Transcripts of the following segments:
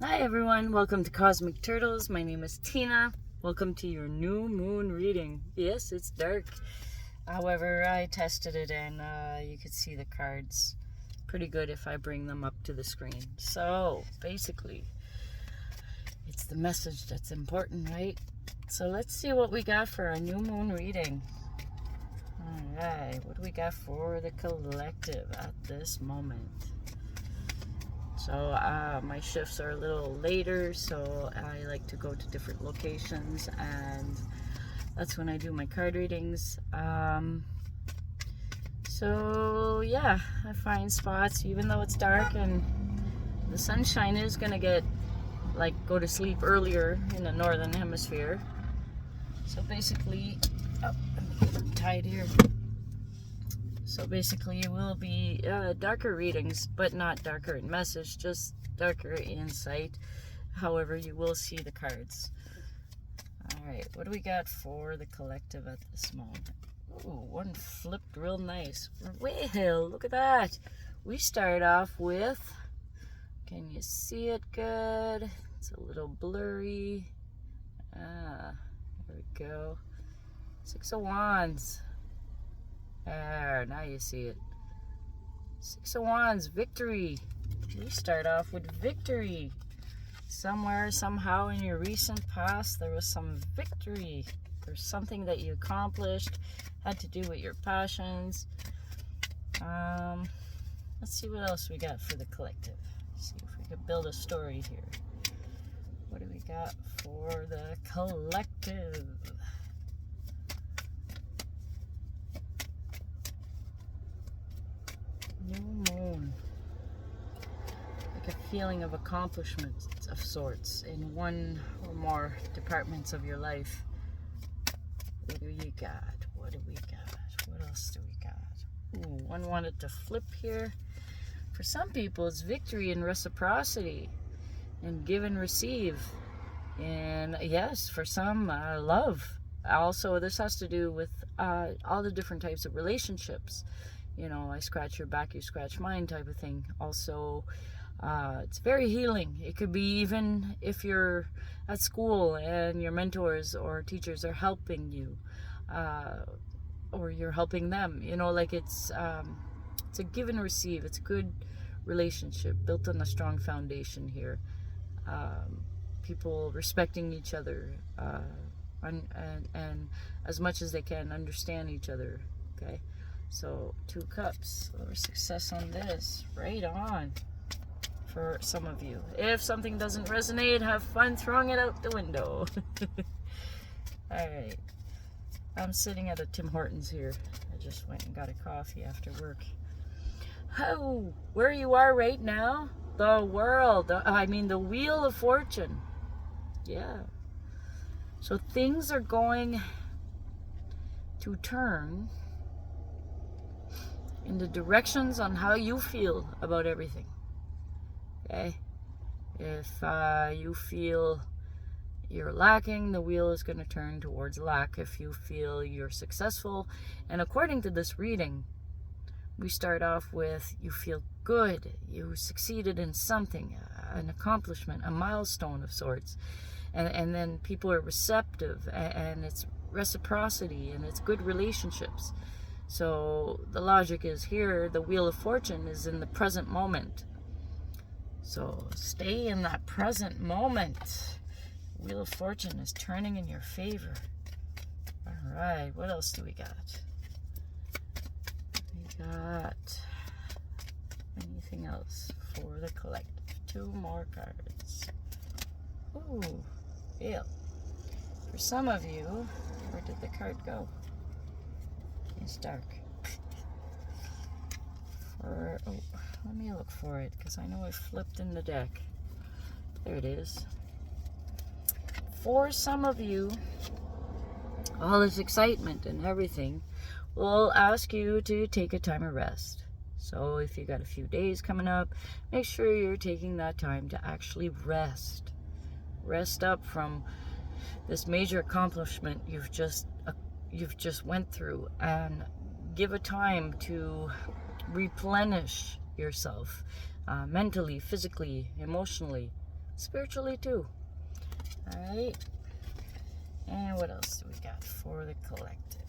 Hi everyone, welcome to Cosmic Turtles. My name is Tina. Welcome to your new moon reading. Yes, it's dark. However, I tested it and you could see the cards pretty good if I bring them up to the screen. So basically, it's the message that's important, right? So let's see what we got for our new moon reading. Alright, what do we got for the collective at this moment? So my shifts are a little later, so I like to go to different locations, and that's when I do my card readings. So yeah, I find spots, even though it's dark and the sunshine is gonna go to sleep earlier in the northern hemisphere. So basically, let me get it tied here. So basically it will be darker readings, but not darker in message, just darker insight. However, you will see the cards. Alright, what do we got for the collective at this moment? Ooh, one flipped real nice. Well, look at that. We start off with, can you see it good? It's a little blurry. There we go. 6 of Wands. There, now you see it. 6 of Wands, victory. We start off with victory. Somewhere, somehow in your recent past, there was some victory. There's something that you accomplished, had to do with your passions. Let's see what else we got for the collective. See if we can build a story here. What do we got for the collective? New moon. Like a feeling of accomplishment of sorts in one or more departments of your life. What do you got? What do we got? What else do we got? Ooh, one wanted to flip here. For some people, it's victory and reciprocity and give and receive. And yes, for some, love. Also, this has to do with all the different types of relationships. You know, I scratch your back, you scratch mine type of thing. Also, it's very healing. It could be even if you're at school and your mentors or teachers are helping you, or you're helping them. You know, like it's a give and receive. It's a good relationship built on a strong foundation here. People respecting each other, and as much as they can understand each other. Okay. So 2 cups, a little success on this, right on for some of you. If something doesn't resonate, have fun throwing it out the window. Alright, I'm sitting at a Tim Hortons here. I just went and got a coffee after work. Oh, where you are right now, the world, the Wheel of Fortune. Yeah. So things are going to turn in the directions on how you feel about everything. Okay? If you feel you're lacking, the wheel is going to turn towards lack. If you feel you're successful, and according to this reading, we start off with you feel good, you succeeded in something, an accomplishment, a milestone of sorts, and then people are receptive, and it's reciprocity, and it's good relationships. So the logic is here, the Wheel of Fortune is in the present moment. So stay in that present moment. Wheel of Fortune is turning in your favor. All right, what else do we got? We got anything else for the collective? 2 more cards. Ooh, Avail. For some of you, where did the card go? It's dark. Let me look for it, because I know I flipped in the deck. There it is. For some of you, all this excitement and everything will ask you to take a time of rest. So if you got a few days coming up, make sure you're taking that time to actually rest. Rest up from this major accomplishment you've just went through, and give a time to replenish yourself mentally, physically, emotionally, spiritually too. Alright. And what else do we got for the collective?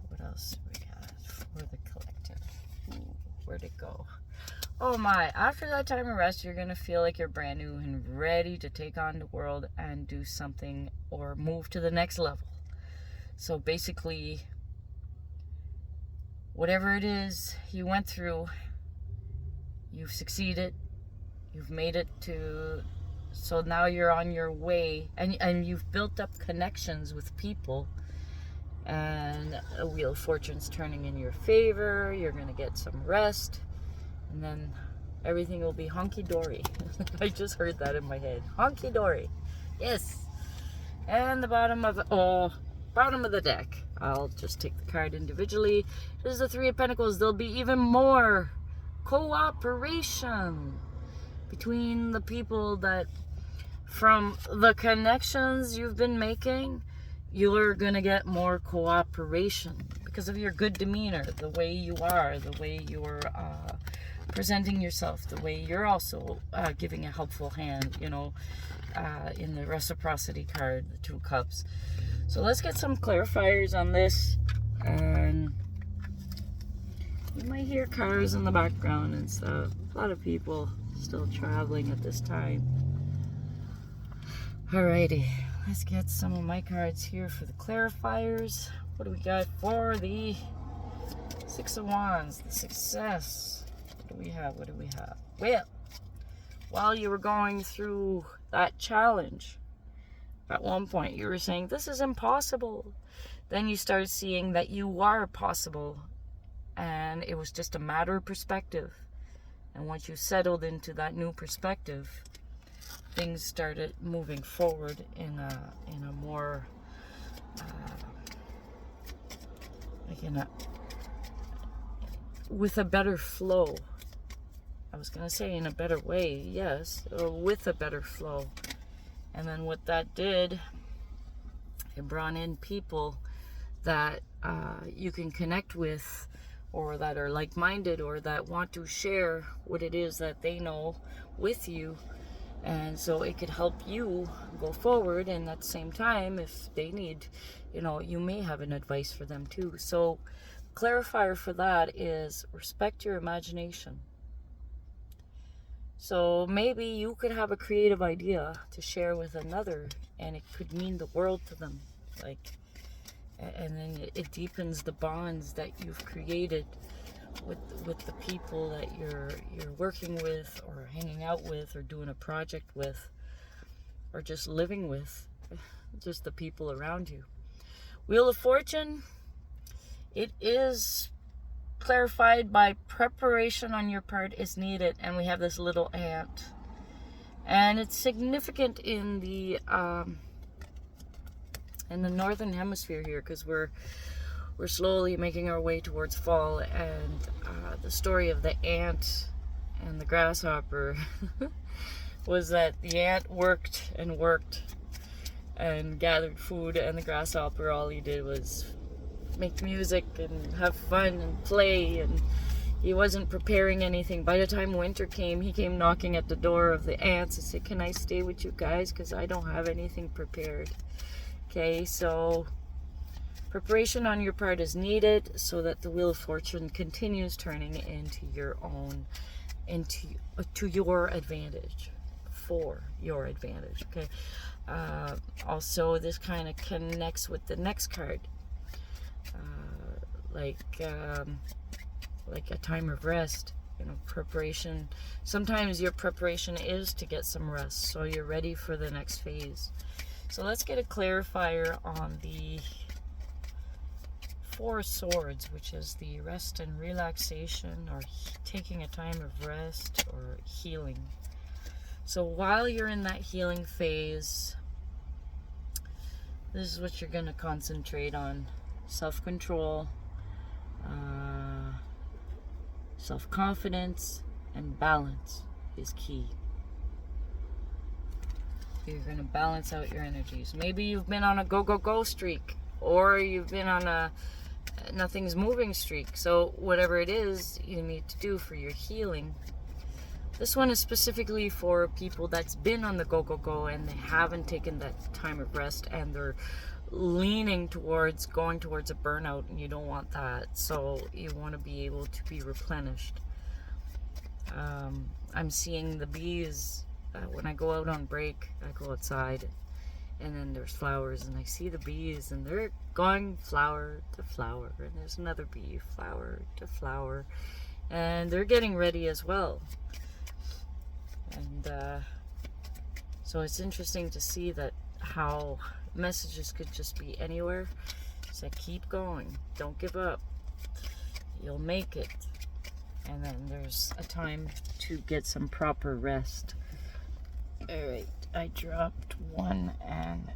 What else do we got for the collective? Ooh, where'd it go? Oh my, after that time of rest, you're going to feel like you're brand new and ready to take on the world and do something or move to the next level. So basically, whatever it is you went through, you've succeeded, you've made it to, so now you're on your way, and you've built up connections with people, and a wheel of fortune's turning in your favor, you're going to get some rest, and then everything will be hunky-dory. I just heard that in my head. Hunky-dory. Yes. And the bottom of the deck. I'll just take the card individually. This is the Three of Pentacles. There'll be even more cooperation between the people that, from the connections you've been making, you're going to get more cooperation because of your good demeanor, the way you are, the way you're presenting yourself, the way you're also giving a helpful hand, you know, in the reciprocity card, the Two of Cups. So let's get some clarifiers on this. And you might hear cars in the background and stuff. A lot of people still traveling at this time. Alrighty, let's get some of my cards here for the clarifiers. What do we got for the Six of Wands, the success? What do we have? What do we have? Well, while you were going through that challenge, at one point you were saying, this is impossible. Then you started seeing that you are possible. And it was just a matter of perspective. And once you settled into that new perspective, things started moving forward in a more, with a better flow. I was going to say in a better way, yes, or with a better flow. And then what that did, it brought in people that you can connect with, or that are like-minded, or that want to share what it is that they know with you. And so it could help you go forward, and at the same time, if they need, you may have an advice for them too. So clarifier for that is respect your imagination. So maybe you could have a creative idea to share with another, and it could mean the world to them. And then it deepens the bonds that you've created with the people that you're working with, or hanging out with, or doing a project with, or just living with, just the people around you. Wheel of Fortune, it is clarified by preparation on your part is needed, and we have this little ant, and it's significant in the northern hemisphere here, because we're slowly making our way towards fall. And the story of the ant and the grasshopper was that the ant worked and worked and gathered food, and the grasshopper, all he did was make music and have fun and play, and he wasn't preparing anything. By the time winter came, he came knocking at the door of the ants and said, can I stay with you guys, because I don't have anything prepared. Okay, so preparation on your part is needed so that the Wheel of Fortune continues turning into your own, to your advantage, for your advantage. Okay. Also, this kind of connects with the next card. Like a time of rest, preparation. Sometimes your preparation is to get some rest, so you're ready for the next phase. So let's get a clarifier on the Four of Swords, which is the rest and relaxation, or taking a time of rest, or healing. So while you're in that healing phase, this is what you're going to concentrate on. Self-control, self-confidence, and balance is key. You're going to balance out your energies. Maybe you've been on a go streak, or you've been on a nothing's moving streak. So whatever it is you need to do for your healing, This one is specifically for people that's been on the go, go, go, and they haven't taken that time of rest, and they're leaning towards going towards a burnout, and you don't want that. So you want to be able to be replenished. I'm seeing the bees when I go out on break. I go outside, and then there's flowers, and I see the bees, and they're going flower to flower, and there's another bee, flower to flower, and they're getting ready as well. And so it's interesting to see that how messages could just be anywhere. So keep going, don't give up, you'll make it. And then there's a time to get some proper rest. Alright, I dropped one, and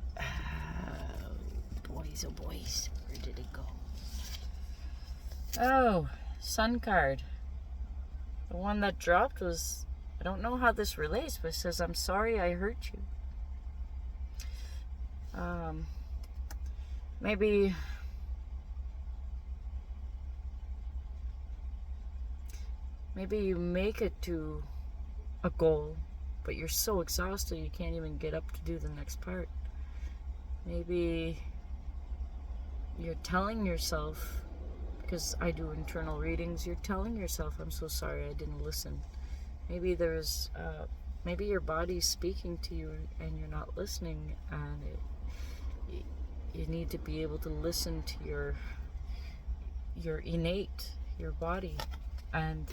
boys, oh boys, where did it go? Oh, sun card. The one that dropped was, I don't know how this relates, but it says, I'm sorry I hurt you. Maybe you make it to a goal, but you're so exhausted you can't even get up to do the next part. Maybe you're telling yourself, because I do internal readings, you're telling yourself, I'm so sorry I didn't listen. Maybe there's, maybe your body's speaking to you and you're not listening, and you need to be able to listen to your innate, your body. And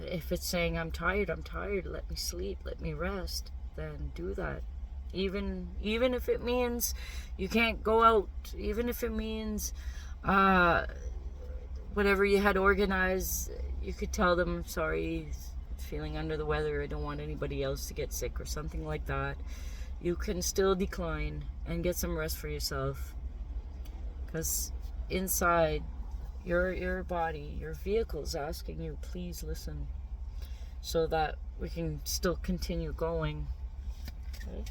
if it's saying, I'm tired, let me sleep, let me rest, then do that. Even if it means you can't go out, even if it means whatever you had organized, you could tell them, sorry, feeling under the weather, I don't want anybody else to get sick or something like that. You can still decline and get some rest for yourself, because inside your body, your vehicle's asking you, please listen, so that we can still continue going. Okay.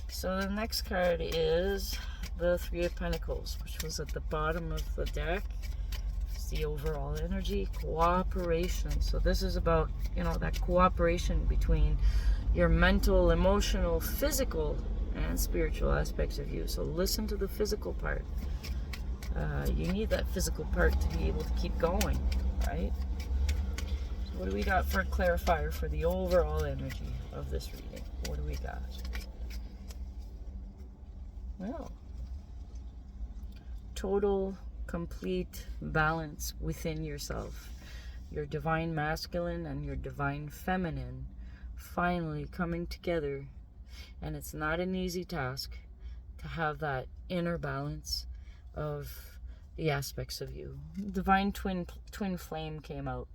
So the next card is the Three of Pentacles, which was at the bottom of the deck. It's the overall energy, cooperation. So this is about, that cooperation between your mental, emotional, physical, and spiritual aspects of you. So listen to the physical part. You need that physical part to be able to keep going, right? So what do we got for a clarifier for the overall energy of this reading? What do we got? Well, total, complete balance within yourself. Your divine masculine and your divine feminine finally coming together. And it's not an easy task to have that inner balance of the aspects of you. Divine twin flame came out.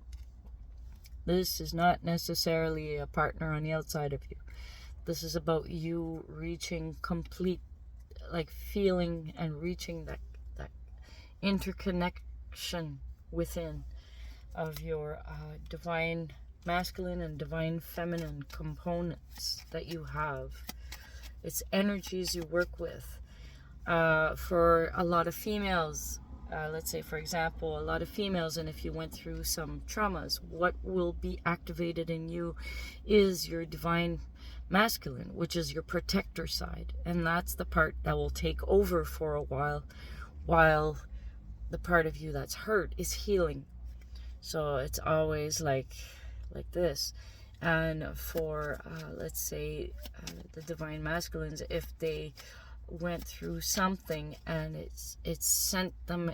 This is not necessarily a partner on the outside of you. This is about you reaching complete, like feeling and reaching that interconnection within of your divine masculine and divine feminine components that you have. It's energies you work with. For a lot of females, let's say for example, a lot of females, and if you went through some traumas, what will be activated in you is your divine masculine, which is your protector side, and that's the part that will take over for a while the part of you that's hurt is healing. So it's always like this. And for let's say the divine masculines, if they went through something and it's sent them,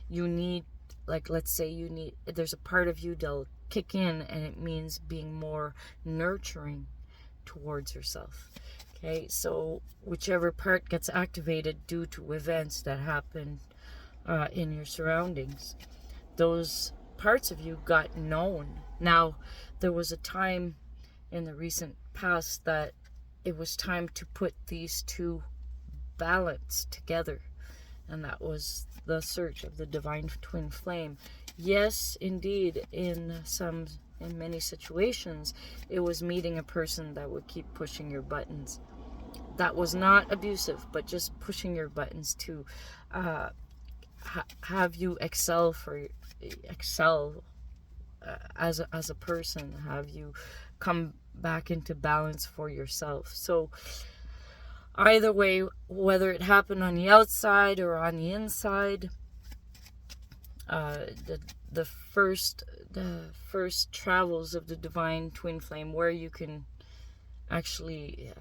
you need, like, let's say you need, there's a part of you that'll kick in, and it means being more nurturing towards yourself. Okay, so whichever part gets activated due to events that happen in your surroundings, those parts of you got known. Now, there was a time in the recent past that it was time to put these two balance together, and that was the search of the divine twin flame. Yes, indeed, in many situations it was meeting a person that would keep pushing your buttons. That was not abusive, but just pushing your buttons to have you excel as a person? Have you come back into balance for yourself? So either way, whether it happened on the outside or on the inside, the the first travels of the divine twin flame, where you can actually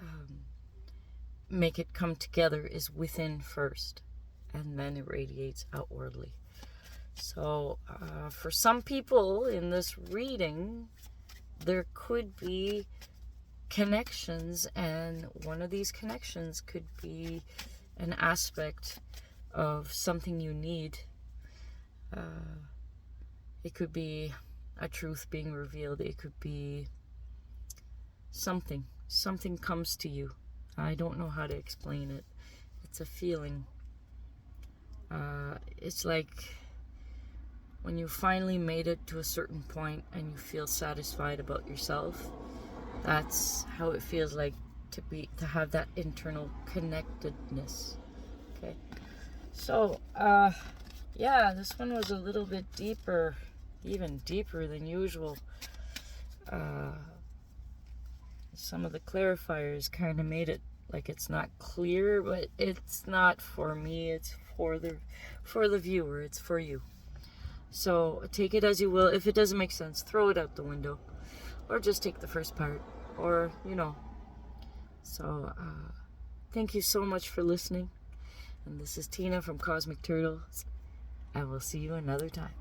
make it come together, is within first, and then it radiates outwardly. So for some people in this reading, there could be connections, and one of these connections could be an aspect of something you need. It could be a truth being revealed. It could be something comes to you. I don't know how to explain it. It's a feeling. It's like when you finally made it to a certain point and you feel satisfied about yourself. That's how it feels like to have that internal connectedness. Okay. So, yeah, this one was a little bit deeper, even deeper than usual. Some of the clarifiers kind of made it like it's not clear, but it's not for me. It's for the viewer. It's for you. So take it as you will. If it doesn't make sense, throw it out the window, or just take the first part, or So thank you so much for listening. And this is Tina from Cosmic Turtles. I will see you another time.